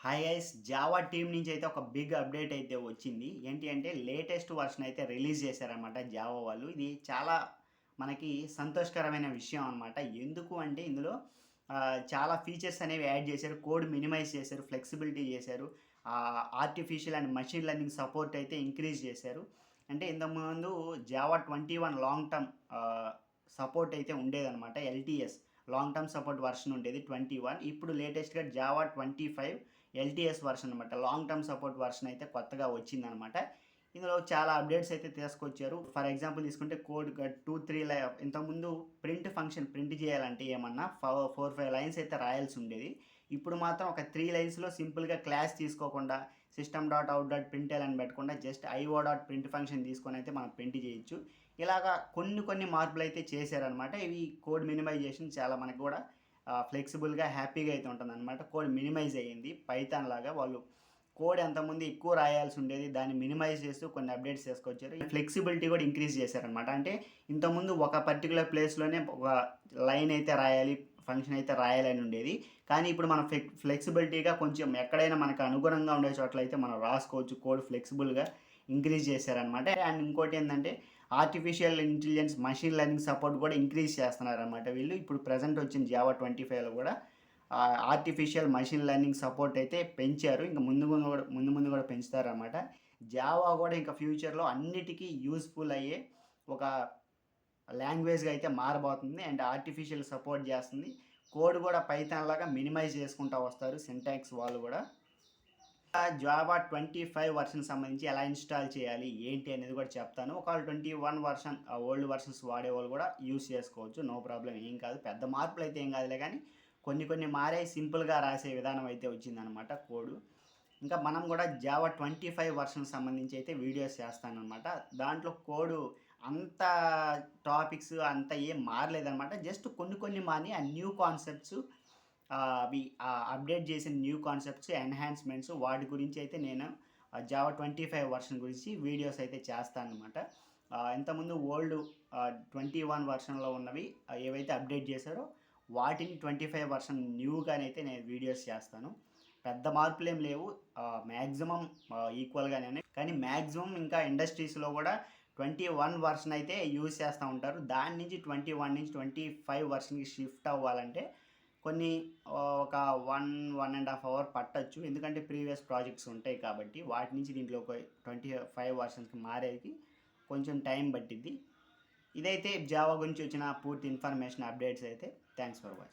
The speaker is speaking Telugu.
హాయ్ గైస్, జావా టీమ్ నుంచి అయితే ఒక బిగ్ అప్డేట్ అయితే వచ్చింది. ఏంటి అంటే లేటెస్ట్ వర్షన్ అయితే రిలీజ్ చేశారనమాట జావా వాళ్ళు. ఇది చాలా మనకి సంతోషకరమైన విషయం అనమాట. ఎందుకు అంటే ఇందులో చాలా ఫీచర్స్ అనేవి యాడ్ చేశారు. కోడ్ మినిమైజ్ చేశారు, ఫ్లెక్సిబిలిటీ చేశారు. Artificial and machine learning support అయితే ఇంక్రీజ్ చేశారు. అంటే ఇంతకుముందు జావా 21 లాంగ్ టర్మ్ సపోర్ట్ అయితే ఉండేదనమాట. LTS long term support version ఉండేది 21. ఇప్పుడు లేటెస్ట్గా జావా 25 ఎల్టీఎస్ వర్షన్ అనమాట. లాంగ్ టర్మ్ సపోర్ట్ వర్షన్ అయితే కొత్తగా వచ్చిందనమాట. ఇందులో చాలా అప్డేట్స్ అయితే తీసుకొచ్చారు. ఫర్ ఎగ్జాంపుల్ తీసుకుంటే కోడ్ 2-3 ఇంతకుముందు ప్రింట్ చేయాలంటే ఏమన్నా 4-5 లైన్స్ అయితే రాయాల్సి ఉండేది. ఇప్పుడు మాత్రం ఒక 3 లైన్స్లో సింపుల్గా క్లాస్ తీసుకోకుండా system.out.println అని పెట్టకుండా జస్ట్ io.print ఫంక్షన్ తీసుకొని అయితే మనం ప్రింట్ చేయొచ్చు. ఇలాగా కొన్ని మార్పులు అయితే చేశారనమాట. ఇవి కోడ్ మినిమైజేషన్ చాలా మనకు కూడా ఫ్లెక్సిబుల్గా హ్యాపీగా అయితే ఉంటుంది అనమాట. కోడ్ మినిమైజ్ అయ్యింది. పైథాన్ లాగా వాళ్ళు కోడ్ ఎంతమంది ఎక్కువ రాయాల్సి ఉండేది, దాన్ని మినిమైజ్ చేస్తూ కొన్ని అప్డేట్స్ చేసుకొచ్చారు. ఫ్లెక్సిబిలిటీ కూడా ఇంక్రీజ్ చేశారనమాట. అంటే ఇంతకుముందు ఒక పర్టికులర్ ప్లేస్లోనే ఒక లైన్ అయితే రాయాలి, ఫంక్షన్ అయితే రాయాలని ఉండేది. కానీ ఇప్పుడు మనం ఫ్లెక్సిబిలిటీగా కొంచెం ఎక్కడైనా మనకు అనుగుణంగా ఉండే చోట్ల అయితే మనం రాసుకోవచ్చు. కోడ్ ఫ్లెక్సిబుల్గా ఇంక్రీజ్ చేశారనమాట. అండ్ ఇంకోటి ఏంటంటే artificial intelligence, machine learning support కూడా ఇంక్రీజ్ చేస్తున్నారనమాట వీళ్ళు. ఇప్పుడు ప్రజెంట్ వచ్చిన జావా 25లో కూడా ఆర్టిఫిషియల్ మెషిన్ లెర్నింగ్ సపోర్ట్ అయితే పెంచారు. ఇంకా ముందు కూడా పెంచుతారనమాట. జావా కూడా ఇంకా ఫ్యూచర్లో అన్నిటికీ యూస్ఫుల్ అయ్యే ఒక లాంగ్వేజ్గా అయితే మారబోతుంది. అండ్ ఆర్టిఫిషియల్ సపోర్ట్ చేస్తుంది. కోడ్ కూడా పైథాన్ లాగా మినిమైజ్ చేసుకుంటూ వస్తారు సింటాక్స్ వాళ్ళు కూడా. జావా 25 వర్షన్ సంబంధించి ఎలా ఇన్స్టాల్ చేయాలి ఏంటి అనేది కూడా చెప్తాను. ఒకవేళ 21 వర్షన్ ఓల్డ్ వర్షన్స్ వాడేవాళ్ళు కూడా యూస్ చేసుకోవచ్చు. నో ప్రాబ్లం, ఏం కాదు. పెద్ద మార్పులు అయితే ఏం కాదులే, కానీ కొన్ని మారే సింపుల్గా రాసే విధానం అయితే వచ్చిందనమాట కోడ్. ఇంకా మనం కూడా జావా 25 వర్షన్ సంబంధించి అయితే వీడియోస్ చేస్తానమాట. దాంట్లో కోడ్ అంత టాపిక్స్ అంత ఏం మారలేదనమాట. జస్ట్ కొన్ని మారి ఆ న్యూ కాన్సెప్ట్స్ అవి అప్డేట్ చేసిన న్యూ కాన్సెప్ట్స్, ఎన్హాన్స్మెంట్స్ వాటి గురించి అయితే నేను జావా 25 వర్షన్ గురించి వీడియోస్ అయితే చేస్తానమాట. ఇంతకుముందు ఓల్డ్ 21 వర్షన్లో ఉన్నవి ఏవైతే అప్డేట్ చేశారో వాటిని 25 వర్షన్ న్యూగానైతే నేను వీడియోస్ చేస్తాను. పెద్ద మార్పులు ఏం లేవు, మ్యాక్సిమం ఈక్వల్గానే ఉన్నాయి. కానీ మ్యాక్సిమం ఇంకా ఇండస్ట్రీస్లో కూడా 21 వర్షన్ అయితే యూజ్ చేస్తూ ఉంటారు. దాని నుంచి 21 నుంచి 25 వర్షన్కి షిఫ్ట్ అవ్వాలంటే కొన్ని ఒక 1.5 అవర్ పట్టచ్చు. ఎందుకంటే ప్రీవియస్ ప్రాజెక్ట్స్ ఉంటాయి కాబట్టి వాటి నుంచి దీంట్లో ఒక 25 వర్షన్స్కి మారేది కొంచెం టైం పట్టిద్ది. ఇదైతే జావా గురించి వచ్చిన పూర్తి ఇన్ఫర్మేషన్, అప్డేట్స్ అయితే. Thanks for watching.